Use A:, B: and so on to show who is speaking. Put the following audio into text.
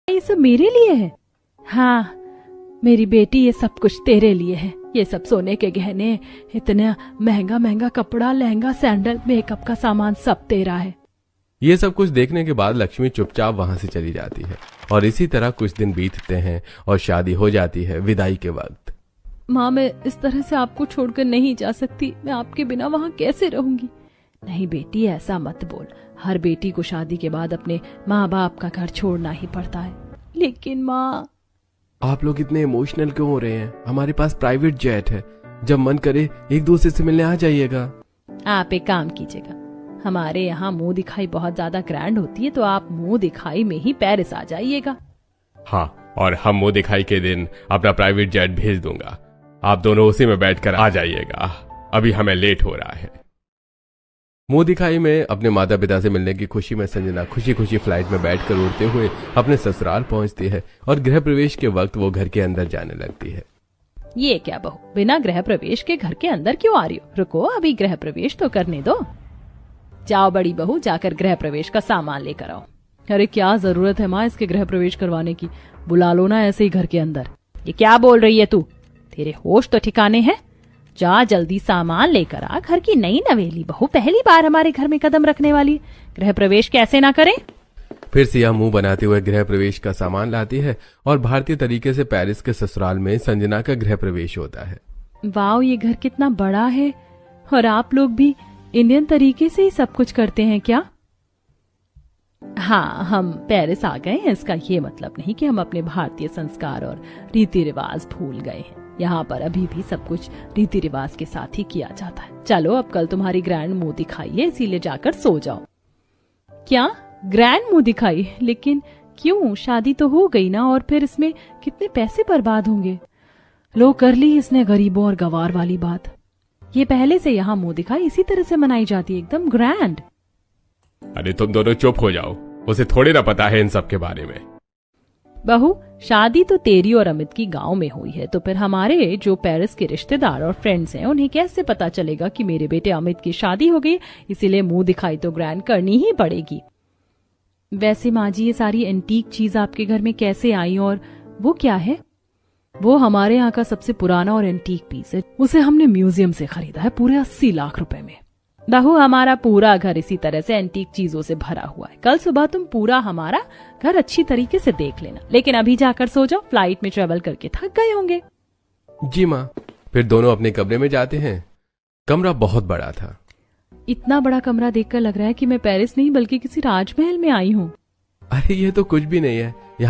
A: ये सब मेरे लिए है? हाँ मेरी बेटी, ये सब कुछ तेरे लिए है। ये सब सोने के गहने, इतना महंगा महंगा कपड़ा, लहंगा, सैंडल, मेकअप का सामान सब तेरा है।
B: ये सब कुछ देखने के बाद लक्ष्मी चुपचाप वहां से चली जाती है और इसी तरह कुछ दिन बीतते हैं और शादी हो जाती है विदाई के वक्त।
A: माँ, मैं इस तरह से आपको छोड़कर नहीं जा सकती। मैं आपके बिना वहाँ कैसे रहूंगी? नहीं बेटी, ऐसा मत बोल। हर बेटी को शादी के बाद अपने माँ बाप का घर छोड़ना ही पड़ता है। लेकिन माँ।
B: आप लोग इतने इमोशनल क्यों हो रहे हैं? हमारे पास प्राइवेट जेट है, जब मन करे एक दूसरे से मिलने आ जाइएगा।
A: आप एक काम कीजिएगा, हमारे यहाँ मुंह दिखाई बहुत ज्यादा ग्रैंड होती है, तो आप मुंह दिखाई में ही पेरिस आ जाइएगा।
B: हाँ, और हम मुंह दिखाई के दिन अपना प्राइवेट जेट भेज दूंगा। आप दोनों उसी में बैठकर आ जाइएगा। अभी हमें लेट हो रहा है। मुंह दिखाई में अपने माता पिता से मिलने की खुशी में संजना खुशी खुशी फ्लाइट में बैठकर उड़ते हुए अपने ससुराल पहुंचती है और गृह प्रवेश के वक्त वो घर के अंदर जाने लगती है।
A: ये क्या बहू, बिना गृह प्रवेश के घर के अंदर क्यों आ रही हो? रुको, अभी गृह प्रवेश तो करने दो। जाओ बड़ी बहू, जाकर गृह प्रवेश का सामान लेकर आओ। अरे क्या जरूरत है माँ इसके गृह प्रवेश करवाने की? बुला लो ना ऐसे ही घर के अंदर। ये क्या बोल रही है तू? तेरे होश तो ठिकाने हैं? जा जल्दी सामान लेकर आ। घर की नई नवेली बहू पहली बार हमारे घर में कदम रखने वाली, गृह प्रवेश कैसे ना करे?
B: फिर सिया मुंह बनाते हुए गृह प्रवेश का सामान लाती है और भारतीय तरीके से पेरिस के ससुराल में संजना का गृह प्रवेश होता है।
A: वाह, ये घर कितना बड़ा है। और आप लोग भी इंडियन तरीके से ही सब कुछ करते हैं क्या? हाँ, हम पेरिस आ गए हैं, इसका ये मतलब नहीं कि हम अपने भारतीय संस्कार और रीति रिवाज भूल गए हैं। यहाँ पर अभी भी सब कुछ रीति रिवाज के साथ ही किया जाता है। चलो, अब कल तुम्हारी ग्रैंड मुंह दिखाई है, इसीलिए जाकर सो जाओ। क्या ग्रैंड मुंह दिखाई? लेकिन क्यों? शादी तो हो गई ना, और फिर इसमें कितने पैसे बर्बाद होंगे। लो, कर ली इसने गरीबों और गवार वाली बात। ये पहले से यहाँ मुंह दिखाई इसी तरह से मनाई जाती है, एकदम ग्रैंड।
B: अरे तुम दोनों चुप हो जाओ, उसे थोड़ी ना पता है इन सब के बारे में।
A: बहू, शादी तो तेरी और अमित की गांव में हुई है, तो फिर हमारे जो पेरिस के रिश्तेदार और फ्रेंड्स हैं उन्हें कैसे पता चलेगा कि मेरे बेटे अमित की शादी हो गई? इसीलिए मुंह दिखाई तो ग्रैंड करनी ही पड़ेगी। वैसे माँ जी, ये सारी एंटीक चीज आपके घर में कैसे आई, और वो क्या है? वो हमारे यहाँ का सबसे पुराना और एंटीक पीस है। उसे हमने म्यूजियम से खरीदा है पूरे 80 लाख रुपए में। बहू, हमारा पूरा घर इसी तरह से एंटीक चीजों से भरा हुआ है। कल सुबह तुम पूरा हमारा घर अच्छी तरीके से देख लेना, लेकिन अभी जाकर सो जाओ। फ्लाइट में ट्रेवल करके थक गए होंगे।
B: जी माँ। फिर दोनों अपने कमरे में जाते हैं। कमरा बहुत बड़ा था।
A: इतना बड़ा कमरा देखकर लग रहा है कि मैं पेरिस नहीं बल्कि किसी राजमहल में आई हूँ।
B: अरे ये तो कुछ भी नहीं है। यहाँ